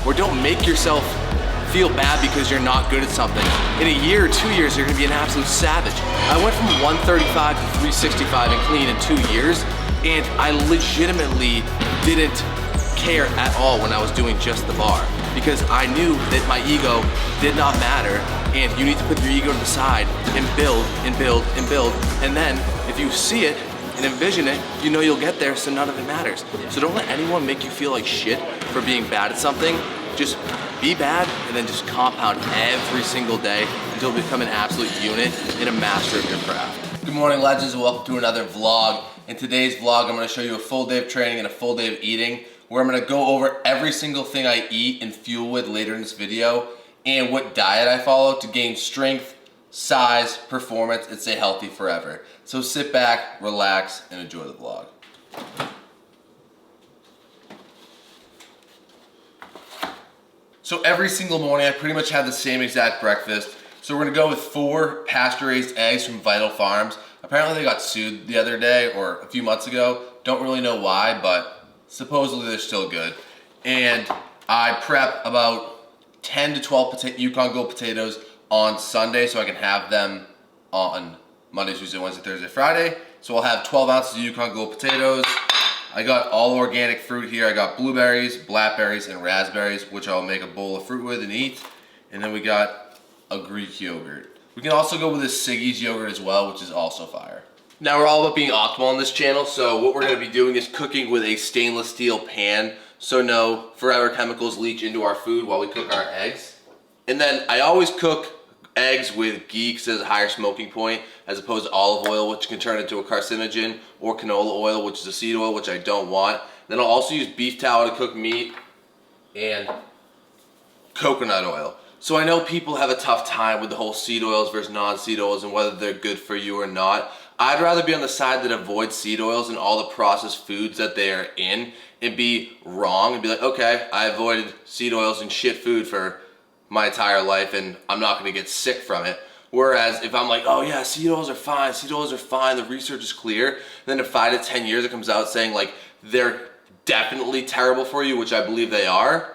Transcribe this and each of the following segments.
or don't make yourself feel bad because you're not good at something. In a year or 2 years, you're gonna be an absolute savage. I went from 135 to 365 and clean in 2 years, and I legitimately didn't care at all when I was doing just the bar, because I knew that my ego did not matter, and you need to put your ego to the side and build and build and build, and then if you see it and envision it, you know you'll get there, so none of it matters. So don't let anyone make you feel like shit for being bad at something. Just be bad and then just compound every single day until you become an absolute unit and a master of your craft. Good morning, legends, and welcome to another vlog. In today's vlog, I'm gonna show you a full day of training and a full day of eating, where I'm gonna go over every single thing I eat and fuel with later in this video, and what diet I follow to gain strength, size, performance, and stay healthy forever. So sit back, relax, and enjoy the vlog. So every single morning, I pretty much have the same exact breakfast. So we're gonna go with 4 pasture-raised eggs from Vital Farms. Apparently they got sued the other day or a few months ago. Don't really know why, but supposedly they're still good. And I prep about 10 to 12 Yukon Gold potatoes on Sunday so I can have them on Monday, Tuesday, Wednesday, Thursday, Friday. So I'll have 12 ounces of Yukon Gold potatoes. I got all organic fruit here. I got blueberries, blackberries, and raspberries, which I'll make a bowl of fruit with and eat. And then we got a Greek yogurt. We can also go with a Siggy's yogurt as well, which is also fire. Now we're all about being optimal on this channel, so what we're gonna be doing is cooking with a stainless steel pan, so no forever chemicals leach into our food while we cook our eggs. And then I always cook eggs with ghee because it has a higher smoking point as opposed to olive oil, which can turn into a carcinogen, or canola oil, which is a seed oil, which I don't want. Then I'll also use beef tallow to cook meat and coconut oil. So I know people have a tough time with the whole seed oils versus non-seed oils and whether they're good for you or not. I'd rather be on the side that avoids seed oils and all the processed foods that they are in and be wrong and be like, okay, I avoided seed oils and shit food for my entire life and I'm not gonna get sick from it. Whereas if I'm like, oh yeah, seed oils are fine, the research is clear, and then in 5 to 10 years it comes out saying like they're definitely terrible for you, which I believe they are,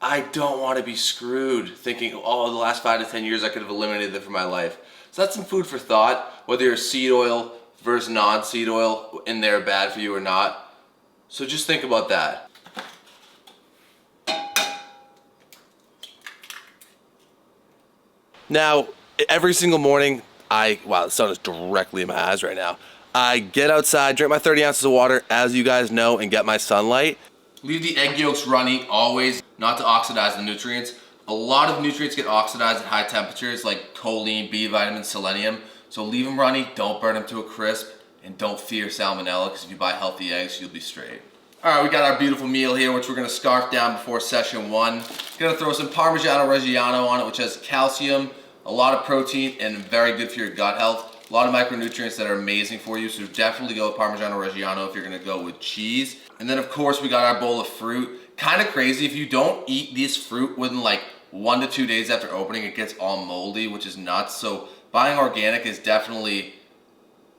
I don't want to be screwed thinking, oh, the last 5 to 10 years I could have eliminated them from my life. So that's some food for thought, whether you're seed oil versus non-seed oil and they're bad for you or not. So just think about that. Now, every single morning, wow, the sun is directly in my eyes right now. I get outside, drink my 30 ounces of water, as you guys know, and get my sunlight. Leave the egg yolks runny, always, not to oxidize the nutrients. A lot of nutrients get oxidized at high temperatures, like choline, B vitamins, selenium. So leave them runny, don't burn them to a crisp, and don't fear salmonella, because if you buy healthy eggs, you'll be straight. All right, we got our beautiful meal here, which we're gonna scarf down before session 1. Gonna throw some Parmigiano Reggiano on it, which has calcium, a lot of protein, and very good for your gut health. A lot of micronutrients that are amazing for you, so definitely go with Parmigiano Reggiano if you're gonna go with cheese. And then of course we got our bowl of fruit. Kind of crazy, if you don't eat this fruit within like 1 to 2 days after opening, it gets all moldy, which is nuts. So buying organic is definitely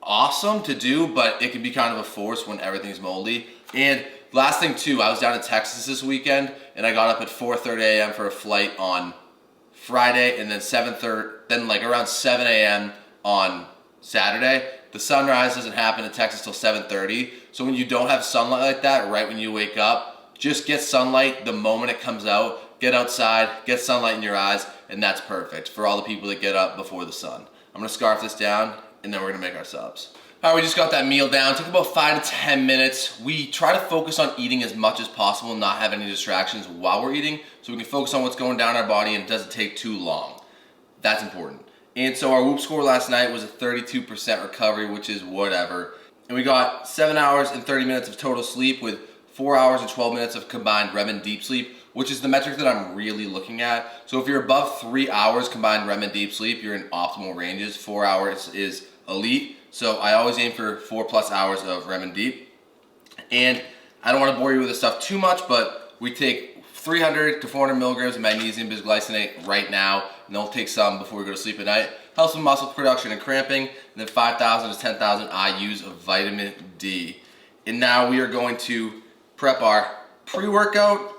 awesome to do, but it can be kind of a force when everything's moldy. And last thing too, I was down in Texas this weekend and I got up at 4:30 a.m. for a flight on Friday, and then like around 7 a.m. on Saturday. The sunrise doesn't happen in Texas till 7:30. So when you don't have sunlight like that, right when you wake up, just get sunlight the moment it comes out. Get outside, get sunlight in your eyes, and that's perfect for all the people that get up before the sun. I'm gonna scarf this down, and then we're gonna make our subs. All right, we just got that meal down. It took about 5 to 10 minutes. We try to focus on eating as much as possible, not have any distractions while we're eating, so we can focus on what's going down our body and it doesn't take too long. That's important. And so our Whoop score last night was a 32% recovery, which is whatever. And we got 7 hours and 30 minutes of total sleep with 4 hours and 12 minutes of combined REM and deep sleep, which is the metric that I'm really looking at. So if you're above 3 hours combined REM and deep sleep, you're in optimal ranges. 4 hours is elite. So I always aim for 4+ hours of REM and deep. And I don't want to bore you with this stuff too much, but we take 300 to 400 milligrams of magnesium bisglycinate right now, and then we'll take some before we go to sleep at night. Helps with muscle production and cramping, and then 5,000 to 10,000 IUs of vitamin D. And now we are going to prep our pre-workout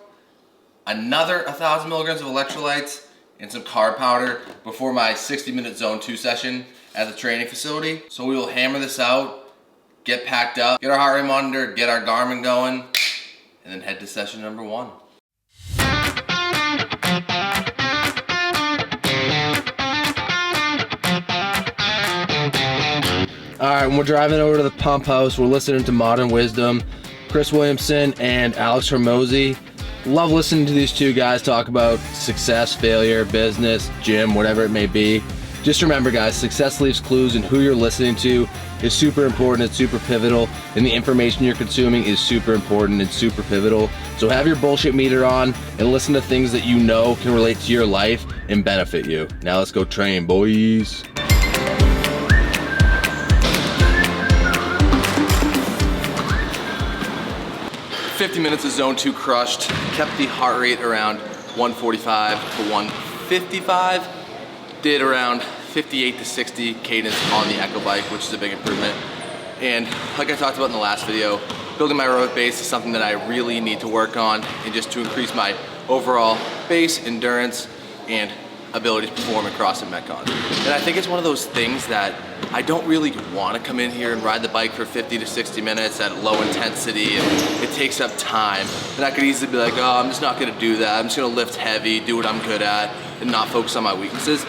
another 1,000 milligrams of electrolytes, and some carb powder before my 60-minute zone 2 session at the training facility. So we will hammer this out, get packed up, get our heart rate monitor, get our Garmin going, and then head to session number 1. All right, when we're driving over to the pump house, we're listening to Modern Wisdom, Chris Williamson and Alex Hormozy. Love listening to these two guys talk about success, failure, business, gym, whatever it may be. Just remember, guys, success leaves clues, and who you're listening to is super important. It's super pivotal, and the information you're consuming is super important and super pivotal. So have your bullshit meter on and listen to things that you know can relate to your life and benefit you. Now let's go train, boys. 50 minutes of zone 2 crushed, kept the heart rate around 145 to 155, did around 58 to 60 cadence on the Echo bike, which is a big improvement. And like I talked about in the last video, building my aerobic base is something that I really need to work on, and just to increase my overall base, endurance, and ability to perform at CrossFit Metcon. And I think it's one of those things that I don't really want to come in here and ride the bike for 50 to 60 minutes at low intensity, and it takes up time. And I could easily be like, oh, I'm just not gonna do that. I'm just gonna lift heavy, do what I'm good at, and not focus on my weaknesses.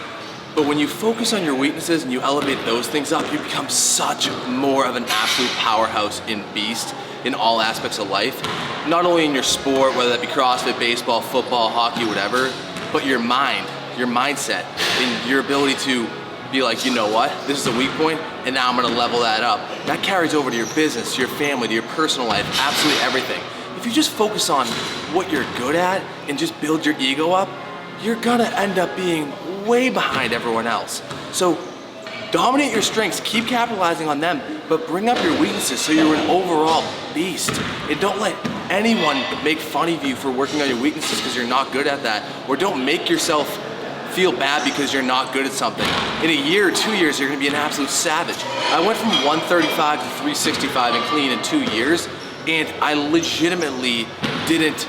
But when you focus on your weaknesses and you elevate those things up, you become such more of an absolute powerhouse and beast in all aspects of life. Not only in your sport, whether that be CrossFit, baseball, football, hockey, whatever, but your mind, your mindset, and your ability to be like, you know what, this is a weak point, and now I'm gonna level that up. That carries over to your business, to your family, to your personal life, absolutely everything. If you just focus on what you're good at and just build your ego up, you're gonna end up being way behind everyone else. So dominate your strengths, keep capitalizing on them, but bring up your weaknesses so you're an overall beast. And don't let anyone make fun of you for working on your weaknesses because you're not good at that, or don't make yourself feel bad because you're not good at something. In a year or 2 years, you're gonna be an absolute savage. I went from 135 to 365 and clean in 2 years, and I legitimately didn't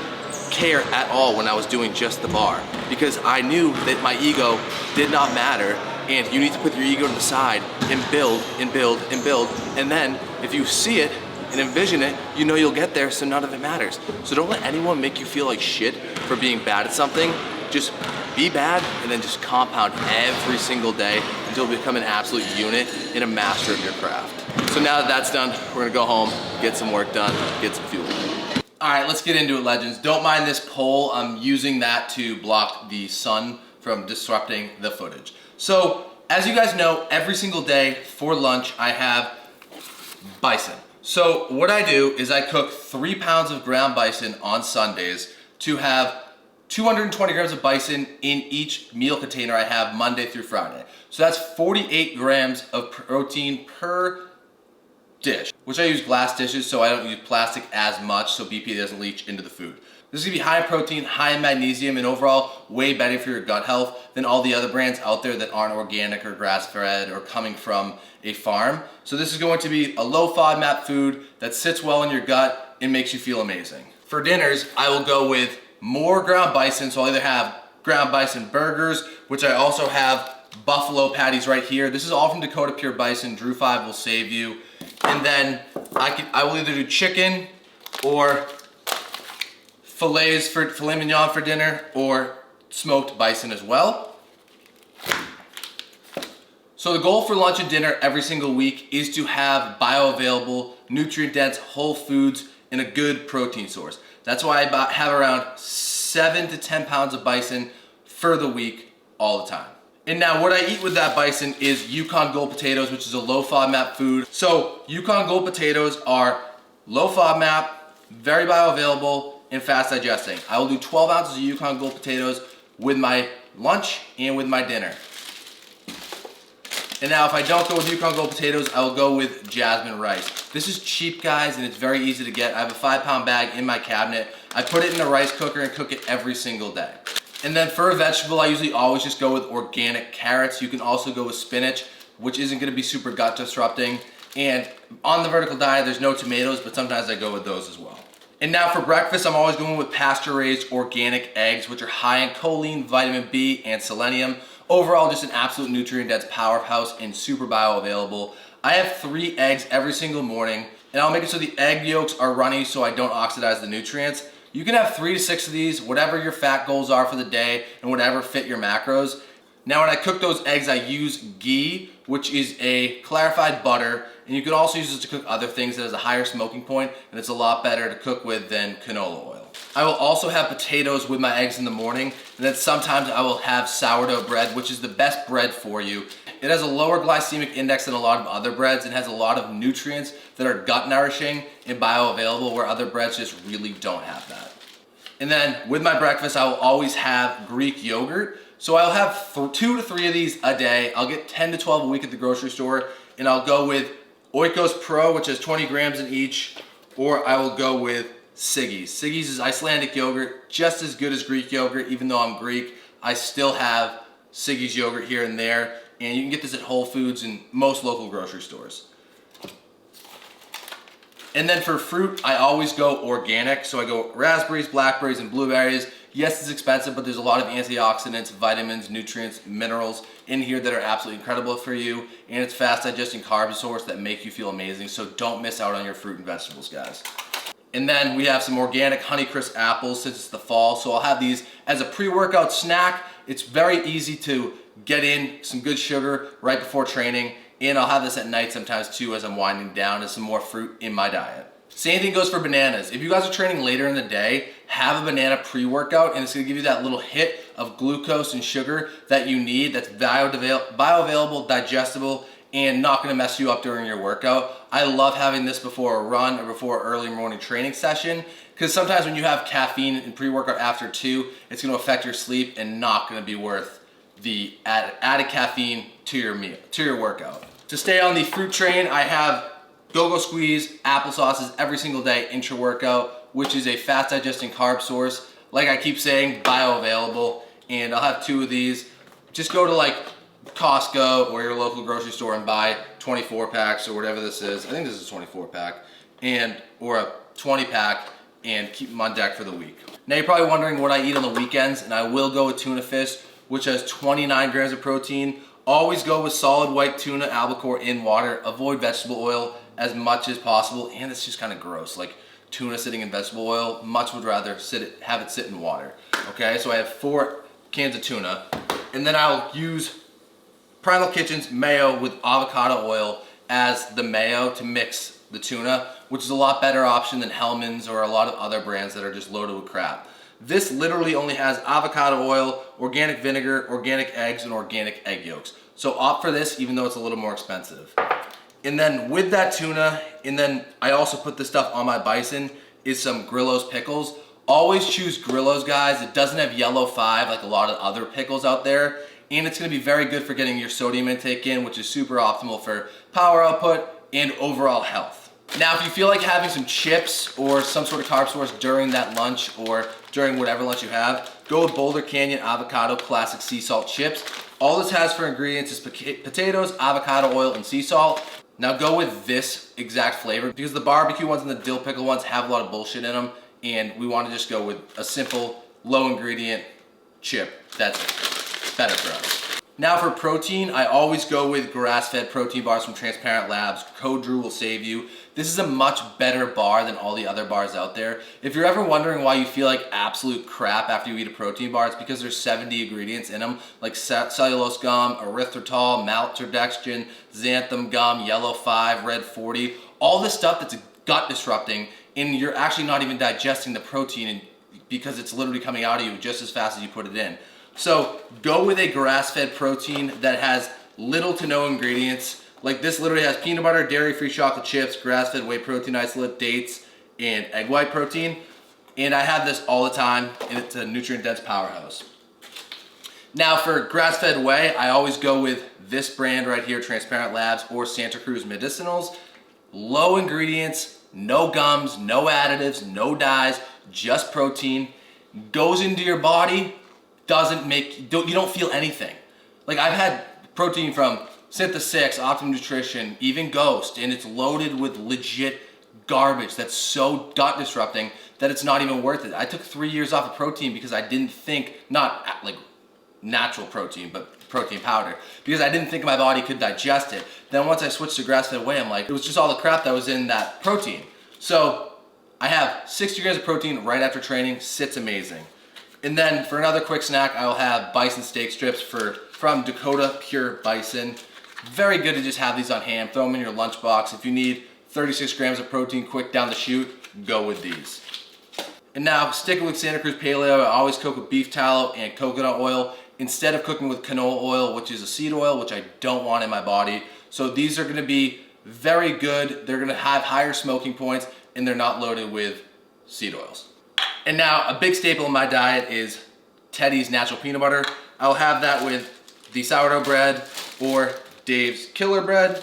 care at all when I was doing just the bar, because I knew that my ego did not matter, and you need to put your ego to the side and build and build and build, and then if you see it and envision it, you know you'll get there, so none of it matters. So don't let anyone make you feel like shit for being bad at something. Just be bad and then just compound every single day until you become an absolute unit and a master of your craft. So now that that's done, we're gonna go home, get some work done, get some fuel. All right, let's get into it, legends. Don't mind this pole. I'm using that to block the sun from disrupting the footage. So as you guys know, every single day for lunch, I have bison. So what I do is I cook 3 pounds of ground bison on Sundays to have 220 grams of bison in each meal container I have Monday through Friday. So that's 48 grams of protein per dish, which I use glass dishes so I don't use plastic as much so BPA doesn't leach into the food. This is gonna be high in protein, high in magnesium, and overall way better for your gut health than all the other brands out there that aren't organic or grass-fed or coming from a farm. So this is going to be a low FODMAP food that sits well in your gut and makes you feel amazing. For dinners, I will go with more ground bison, so I'll either have ground bison burgers, which I also have buffalo patties right here. This is all from Dakota Pure Bison. Drew 5 will save you. And then I will either do chicken or filet mignon for dinner, or smoked bison as well. So the goal for lunch and dinner every single week is to have bioavailable, nutrient-dense whole foods and a good protein source. That's why I have around 7 to 10 pounds of bison for the week all the time. And now what I eat with that bison is Yukon Gold potatoes, which is a low FODMAP food. So Yukon Gold potatoes are low FODMAP, very bioavailable, and fast digesting. I will do 12 ounces of Yukon Gold potatoes with my lunch and with my dinner. And now if I don't go with Yukon Gold potatoes, I will go with jasmine rice. This is cheap, guys, and it's very easy to get. I have a 5-pound bag in my cabinet. I put it in a rice cooker and cook it every single day. And then for a vegetable, I usually always just go with organic carrots. You can also go with spinach, which isn't gonna be super gut disrupting. And on the vertical diet, there's no tomatoes, but sometimes I go with those as well. And now for breakfast, I'm always going with pasture-raised organic eggs, which are high in choline, vitamin B, and selenium. Overall, just an absolute nutrient-dense powerhouse and super bioavailable. I have 3 eggs every single morning, and I'll make it so the egg yolks are runny so I don't oxidize the nutrients. You can have 3 to 6 of these, whatever your fat goals are for the day and whatever fit your macros. Now when I cook those eggs, I use ghee, which is a clarified butter, and you can also use it to cook other things that has a higher smoking point, and it's a lot better to cook with than canola oil. I will also have potatoes with my eggs in the morning, and then sometimes I will have sourdough bread, which is the best bread for you. It has a lower glycemic index than a lot of other breads and has a lot of nutrients that are gut nourishing and bioavailable, where other breads just really don't have that. And then with my breakfast, I will always have Greek yogurt. So I'll have 2 to 3 of these a day. I'll get 10 to 12 a week at the grocery store, and I'll go with Oikos Pro, which has 20 grams in each, or I will go with Siggi's. Siggi's is Icelandic yogurt, just as good as Greek yogurt. Even though I'm Greek, I still have Siggi's yogurt here and there, and you can get this at Whole Foods and most local grocery stores. And then for fruit, I always go organic. So I go raspberries, blackberries, and blueberries. Yes, it's expensive, but there's a lot of antioxidants, vitamins, nutrients, minerals in here that are absolutely incredible for you. And it's fast digesting carb source that make you feel amazing. So don't miss out on your fruit and vegetables, guys. And then we have some organic Honeycrisp apples since it's the fall. So I'll have these as a pre-workout snack. It's very easy to get in some good sugar right before training. And I'll have this at night sometimes too as I'm winding down, as some more fruit in my diet. Same thing goes for bananas. If you guys are training later in the day, have a banana pre-workout, and it's gonna give you that little hit of glucose and sugar that you need, that's bioavailable, digestible, and not gonna mess you up during your workout. I love having this before a run or before an early morning training session, because sometimes when you have caffeine in pre-workout after 2, it's gonna affect your sleep and not gonna be worth the added caffeine to your meal, to your workout. To stay on the fruit train, I have Go-Go Squeeze applesauces every single day intra-workout, which is a fast digesting carb source. Like I keep saying, bioavailable, and I'll have 2 of these. Just go to like Costco or your local grocery store and buy 24 packs or whatever this is. I think this is a 24 pack, or a 20 pack, and keep them on deck for the week. Now you're probably wondering what I eat on the weekends, and I will go with tuna fish, which has 29 grams of protein. Always go with solid white tuna, albacore in water. Avoid vegetable oil as much as possible, and it's just kind of gross. Like tuna sitting in vegetable oil, much would rather have it sit in water. Okay, so I have 4 cans of tuna, and then I'll use Primal Kitchen's mayo with avocado oil as the mayo to mix the tuna, which is a lot better option than Hellmann's or a lot of other brands that are just loaded with crap. This literally only has avocado oil, organic vinegar, organic eggs, and organic egg yolks. So opt for this, even though it's a little more expensive. And then with that tuna, and then I also put this stuff on my bison, is some Grillo's pickles. Always choose Grillo's, guys. It doesn't have yellow 5 like a lot of other pickles out there. And it's gonna be very good for getting your sodium intake in, which is super optimal for power output and overall health. Now, if you feel like having some chips or some sort of carb source during that lunch or during whatever lunch you have, go with Boulder Canyon Avocado Classic Sea Salt Chips. All this has for ingredients is potatoes, avocado oil, and sea salt. Now go with this exact flavor, because the barbecue ones and the dill pickle ones have a lot of bullshit in them, and we want to just go with a simple, low ingredient chip that's better for us. Now for protein, I always go with grass-fed protein bars from Transparent Labs. Code Drew will save you. This is a much better bar than all the other bars out there. If you're ever wondering why you feel like absolute crap after you eat a protein bar, it's because there's 70 ingredients in them, like cellulose gum, erythritol, maltodextrin, xanthan gum, yellow 5, red 40, all this stuff that's gut disrupting, and you're actually not even digesting the protein because it's literally coming out of you just as fast as you put it in. So go with a grass-fed protein that has little to no ingredients. Like this literally has peanut butter, dairy-free chocolate chips, grass-fed whey protein isolate, dates, and egg white protein. And I have this all the time, and it's a nutrient-dense powerhouse. Now for grass-fed whey, I always go with this brand right here, Transparent Labs or Santa Cruz Medicinals. Low ingredients, no gums, no additives, no dyes, just protein. Goes into your body, you don't feel anything. Like I've had protein from Synthesix, Optimum Nutrition, even Ghost, and it's loaded with legit garbage that's so gut disrupting that it's not even worth it. I took 3 years off of protein because I didn't think, not like natural protein, but protein powder, because I didn't think my body could digest it. Then once I switched to grass-fed whey, I'm like, it was just all the crap that was in that protein. So I have 60 grams of protein right after training, sits amazing. And then for another quick snack, I'll have bison steak strips from Dakota Pure Bison. Very good to just have these on hand, throw them in your lunchbox. If you need 36 grams of protein quick down the chute, go with these. And now, sticking with Santa Cruz Paleo, I always cook with beef tallow and coconut oil instead of cooking with canola oil, which is a seed oil, which I don't want in my body. So these are gonna be very good. They're gonna have higher smoking points, and they're not loaded with seed oils. And now, a big staple in my diet is Teddy's natural peanut butter. I'll have that with the sourdough bread or Dave's Killer Bread.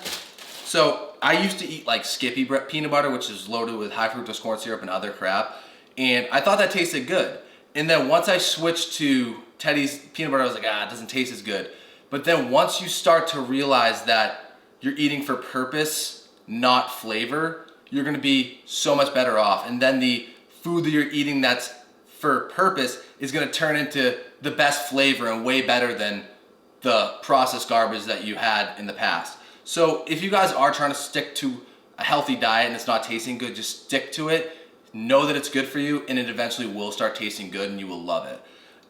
So I used to eat like Skippy peanut butter, which is loaded with high fructose corn syrup and other crap. And I thought that tasted good. And then once I switched to Teddy's peanut butter, I was like, it doesn't taste as good. But then once you start to realize that you're eating for purpose, not flavor, you're gonna be so much better off. And then the food that you're eating that's for purpose is gonna turn into the best flavor and way better than the processed garbage that you had in the past. So if you guys are trying to stick to a healthy diet and it's not tasting good, just stick to it. Know that it's good for you, and it eventually will start tasting good and you will love it.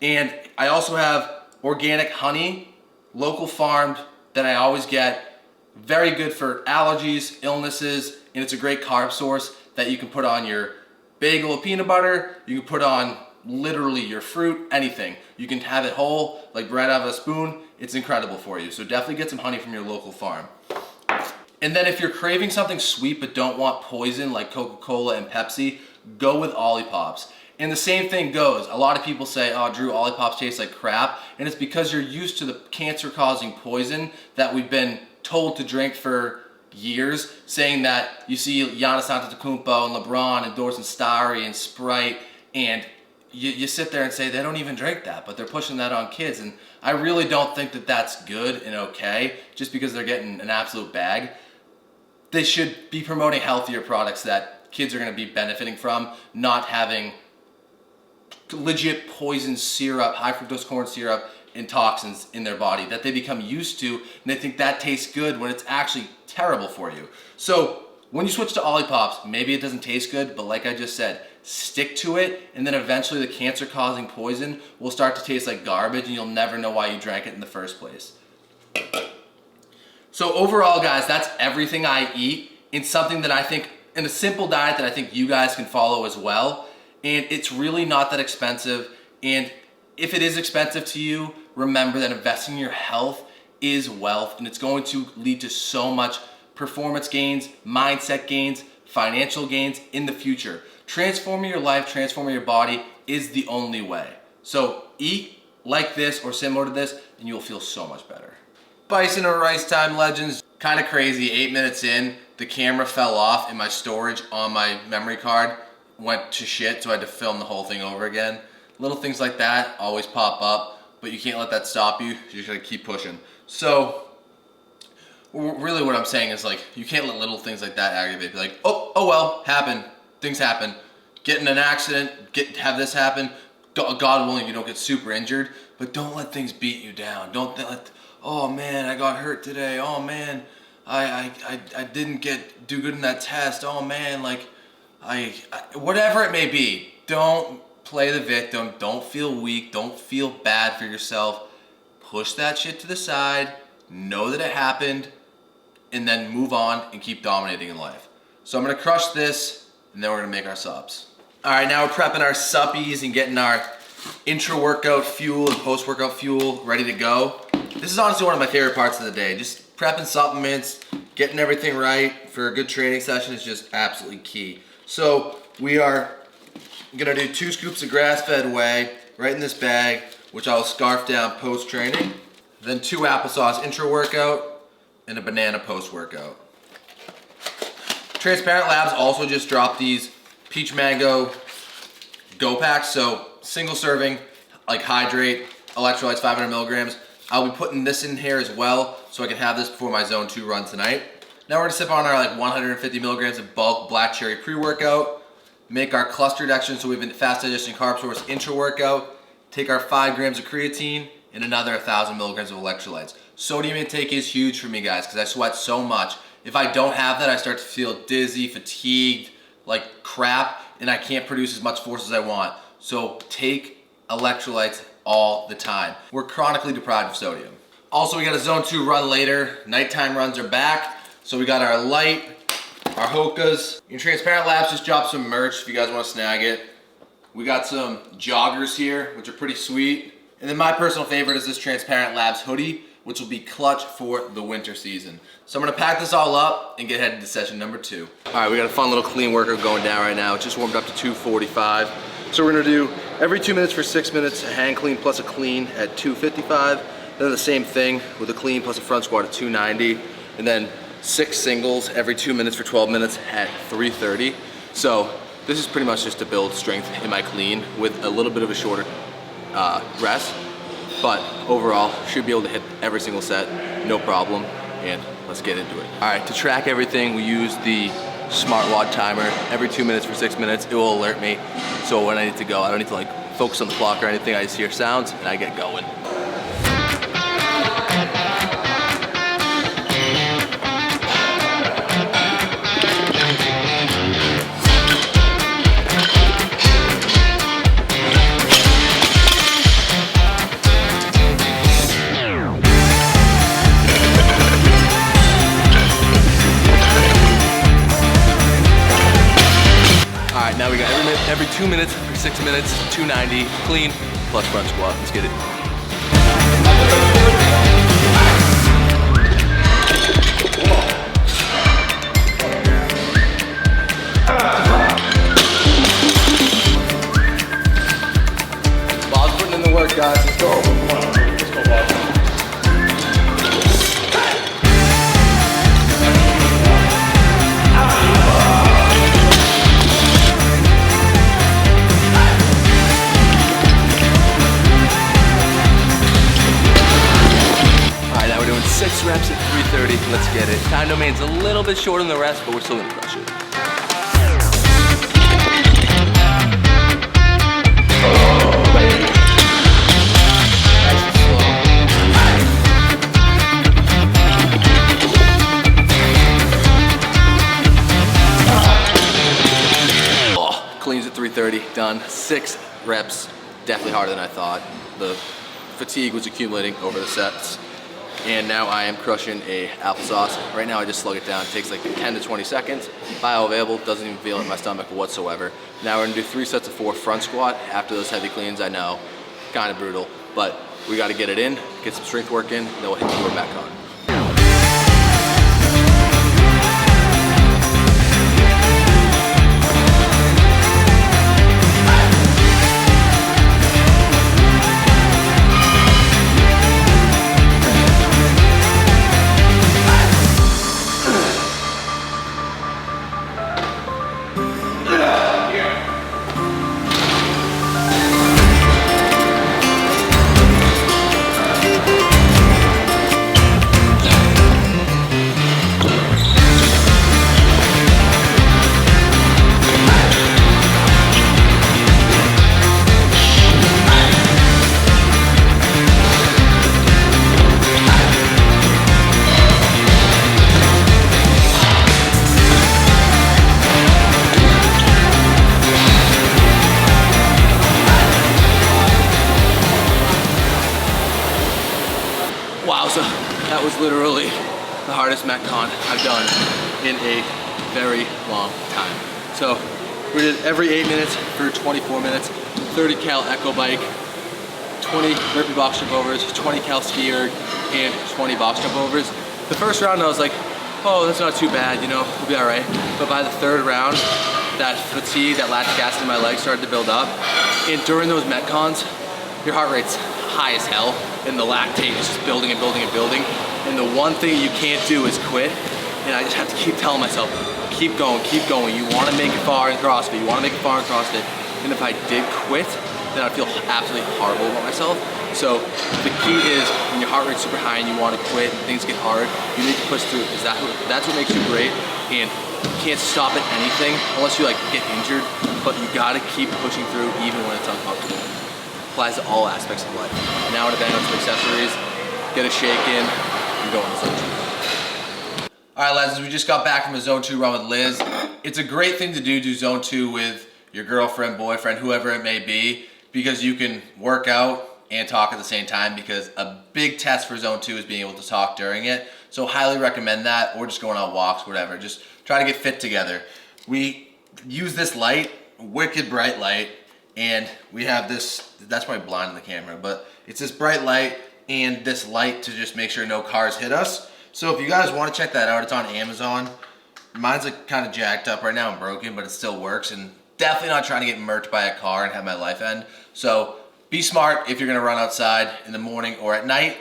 And I also have organic honey, local farmed, that I always get. Very good for allergies, illnesses, and it's a great carb source that you can put on your bagel of peanut butter. You can put on literally your fruit, anything. You can have it whole, like bread out of a spoon. It's incredible for you. So definitely get some honey from your local farm. And then if you're craving something sweet but don't want poison like Coca-Cola and Pepsi, go with Olipop's. And the same thing goes. A lot of people say, oh, Drew, Olipop's taste like crap. And it's because you're used to the cancer-causing poison that we've been told to drink for years, saying that you see Giannis Antetokounmpo and LeBron endorsing Starry and Sprite, and you sit there and say they don't even drink that, but they're pushing that on kids. And I really don't think that that's good and okay, just because they're getting an absolute bag. They should be promoting healthier products that kids are going to be benefiting from, not having legit poison syrup, high fructose corn syrup, and toxins in their body that they become used to, and they think that tastes good when it's actually terrible for you. So when you switch to Olipop's, maybe it doesn't taste good, but like I just said, stick to it, and then eventually the cancer-causing poison will start to taste like garbage, and you'll never know why you drank it in the first place. So overall, guys, that's everything I eat in something that I think, in a simple diet that I think you guys can follow as well. And it's really not that expensive. And if it is expensive to you, remember that investing in your health is wealth, and it's going to lead to so much performance gains, mindset gains, financial gains in the future. Transforming your life, transforming your body is the only way. So eat like this or similar to this, and you'll feel so much better. Bison or Rice Time Legends, kind of crazy. 8 minutes in, the camera fell off and my storage on my memory card went to shit, so I had to film the whole thing over again. Little things like that always pop up, but you can't let that stop you. You just gotta keep pushing. So really what I'm saying is, like, you can't let little things like that aggravate. Be like, oh well, happen. Things happen. Get in an accident, have this happen. God willing, you don't get super injured, but don't let things beat you down. Don't let, oh man, I got hurt today. Oh man, I didn't do good in that test. Oh man, like, whatever it may be, don't play the victim. Don't feel weak. Don't feel bad for yourself. Push that shit to the side. Know that it happened, and then move on and keep dominating in life. So I'm gonna crush this, and then we're gonna make our subs. All right, now we're prepping our suppies and getting our intra-workout fuel and post-workout fuel ready to go. This is honestly one of my favorite parts of the day. Just prepping supplements, getting everything right for a good training session is just absolutely key. So we are gonna do 2 scoops of grass-fed whey right in this bag, which I'll scarf down post-training. Then 2 applesauce intra-workout and a banana post-workout. Transparent Labs also just dropped these peach mango go packs. So single serving, like hydrate, electrolytes, 500 milligrams. I'll be putting this in here as well, so I can have this before my zone 2 run tonight. Now we're gonna sip on our like 150 milligrams of bulk black cherry pre-workout, make our clustered action so we have a fast digestion carb source intra-workout, take our 5 grams of creatine, and another 1,000 milligrams of electrolytes. Sodium intake is huge for me, guys, because I sweat so much. If I don't have that, I start to feel dizzy, fatigued, like crap, and I can't produce as much force as I want. So take electrolytes all the time. We're chronically deprived of sodium. Also, we got a zone 2 run later. Nighttime runs are back. So we got our light, our Hokas. In Transparent Labs just dropped some merch if you guys want to snag it. We got some joggers here, which are pretty sweet. And then my personal favorite is this Transparent Labs hoodie, which will be clutch for the winter season. So I'm gonna pack this all up and get headed to session number 2. All right, we got a fun little clean workout going down right now. It just warmed up to 245. So we're gonna do every 2 minutes for 6 minutes, a hang clean plus a clean at 255. Then the same thing with a clean plus a front squat at 290. And then 6 singles every 2 minutes for 12 minutes at 330. So this is pretty much just to build strength in my clean with a little bit of a shorter rest. But overall, should be able to hit every single set, no problem, and let's get into it. All right, to track everything, we use the smartwatch timer. Every 2 minutes for 6 minutes, it will alert me. So when I need to go, I don't need to like focus on the clock or anything. I just hear sounds and I get going. Now we got every 2 minutes for 6 minutes, 290, clean, plus front squat. Let's get it. Bob's putting in the work, guys. Let's go. Let's go, Bob. We're doing 6 reps at 330. Let's get it. Time domain's a little bit shorter than the rest, but we're still gonna crush it. Cleans at 330, done. 6 reps, definitely harder than I thought. The fatigue was accumulating over the sets. And now I am crushing a applesauce. Right now I just slug it down. It takes like 10 to 20 seconds. Bioavailable, doesn't even feel it in my stomach whatsoever. Now we're gonna do 3 sets of 4 front squat. After those heavy cleans, I know, kind of brutal, but we gotta get it in, get some strength work in, then we'll hit the door back on. Wowza, that was literally the hardest Metcon I've done in a very long time. So we did every 8 minutes for 24 minutes, 30 cal echo bike, 20 burpee box jump overs, 20 cal ski erg, and 20 box jump overs. The first round I was like, oh, that's not too bad, you know, we'll be all right. But by the third round, that fatigue, that lactic acid in my legs started to build up. And during those Metcons, your heart rate's high as hell, and the lactate is just building and building and building. And the one thing you can't do is quit. And I just have to keep telling myself, keep going, keep going. You wanna make it far in CrossFit, you wanna make it far in CrossFit. And if I did quit, then I'd feel absolutely horrible about myself. So the key is when your heart rate's super high and you want to quit and things get hard, you need to push through, because that's what makes you great. And you can't stop at anything unless you like get injured, but you gotta keep pushing through even when it's uncomfortable. Applies to all aspects of life. Now we're bang on some accessories, get a shake in, and go on the zone 2. All right, lads, we just got back from a zone 2 run with Liz. It's a great thing to do zone 2 with your girlfriend, boyfriend, whoever it may be, because you can work out and talk at the same time, because a big test for zone 2 is being able to talk during it. So highly recommend that, or just going on walks, whatever. Just try to get fit together. We use this light, wicked bright light, and we have this, that's probably blind in the camera, but it's this bright light and this light to just make sure no cars hit us. So if you guys want to check that out, it's on Amazon. Mine's like kind of jacked up right now and broken, but it still works, and definitely not trying to get murked by a car and have my life end. So be smart if you're gonna run outside in the morning or at night.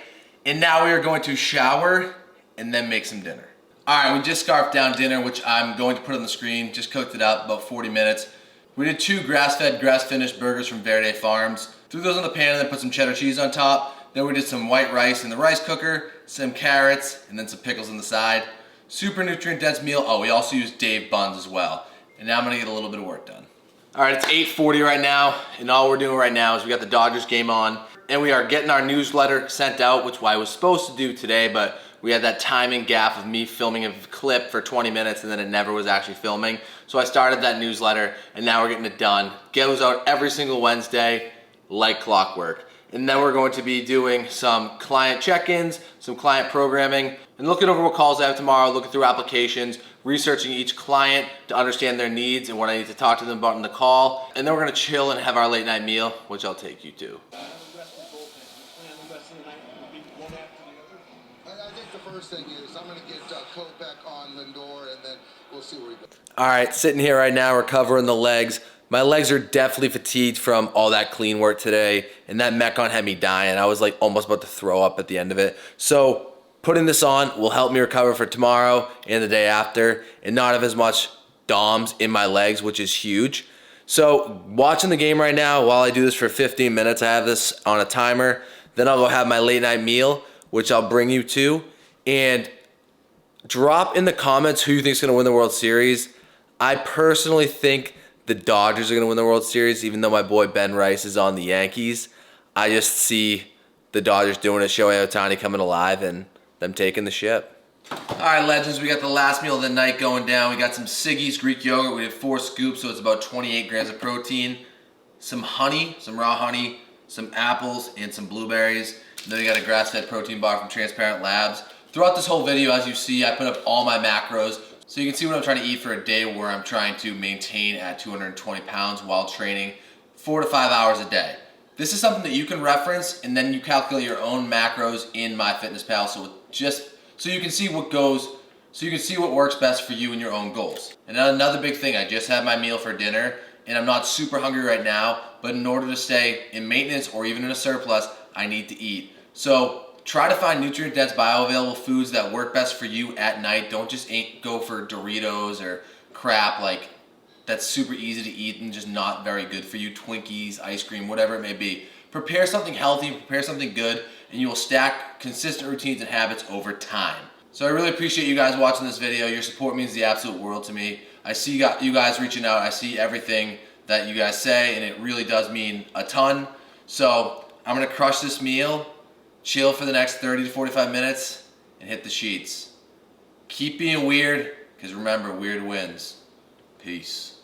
And now we are going to shower and then make some dinner. All right, we just scarfed down dinner, which I'm going to put on the screen. Just cooked it up, about 40 minutes. We did 2 grass-fed, grass-finished burgers from Verde Farms. Threw those on the pan and then put some cheddar cheese on top. Then we did some white rice in the rice cooker, some carrots, and then some pickles on the side. Super nutrient-dense meal. Oh, we also used Dave buns as well. And now I'm gonna get a little bit of work done. All right, it's 8:40 right now, and all we're doing right now is we got the Dodgers game on, and we are getting our newsletter sent out, which I was supposed to do today, but we had that timing gap of me filming a clip for 20 minutes and then it never was actually filming. So I started that newsletter, and now we're getting it done. Goes out every single Wednesday, like clockwork. And then we're going to be doing some client check-ins, some client programming, and looking over what calls I have tomorrow, looking through applications, researching each client to understand their needs and what I need to talk to them about in the call. And then we're gonna chill and have our late night meal, which I'll take you to. I think the first thing is I'm gonna get Kopech on Lindor, and then we'll see where we go. All right, sitting here right now, recovering the legs. My legs are definitely fatigued from all that clean work today, and that Metcon had me dying. I was like almost about to throw up at the end of it. So putting this on will help me recover for tomorrow and the day after, and not have as much DOMs in my legs, which is huge. So watching the game right now, while I do this for 15 minutes, I have this on a timer. Then I'll go have my late night meal, which I'll bring you to, and drop in the comments who you think is gonna win the World Series. I personally think the Dodgers are going to win the World Series, even though my boy Ben Rice is on the Yankees. I just see the Dodgers doing it, Shohei Ohtani coming alive, and them taking the ship. All right, legends, we got the last meal of the night going down. We got some Siggy's Greek yogurt. We did 4 scoops, so it's about 28 grams of protein. Some honey, some raw honey, some apples, and some blueberries. And then we got a grass-fed protein bar from Transparent Labs. Throughout this whole video, as you see, I put up all my macros, so you can see what I'm trying to eat for a day where I'm trying to maintain at 220 pounds while training 4 to 5 hours a day. This is something that you can reference, and then you calculate your own macros in MyFitnessPal, so you can see what works best for you and your own goals. And another big thing, I just had my meal for dinner, and I'm not super hungry right now, but in order to stay in maintenance or even in a surplus, I need to eat. So try to find nutrient-dense, bioavailable foods that work best for you at night. Don't just go for Doritos or crap like that's super easy to eat and just not very good for you. Twinkies, ice cream, whatever it may be. Prepare something healthy, prepare something good, and you will stack consistent routines and habits over time. So I really appreciate you guys watching this video. Your support means the absolute world to me. I see you guys reaching out. I see everything that you guys say, and it really does mean a ton. So I'm gonna crush this meal, chill for the next 30 to 45 minutes, and hit the sheets. Keep being weird, because remember, weird wins. Peace.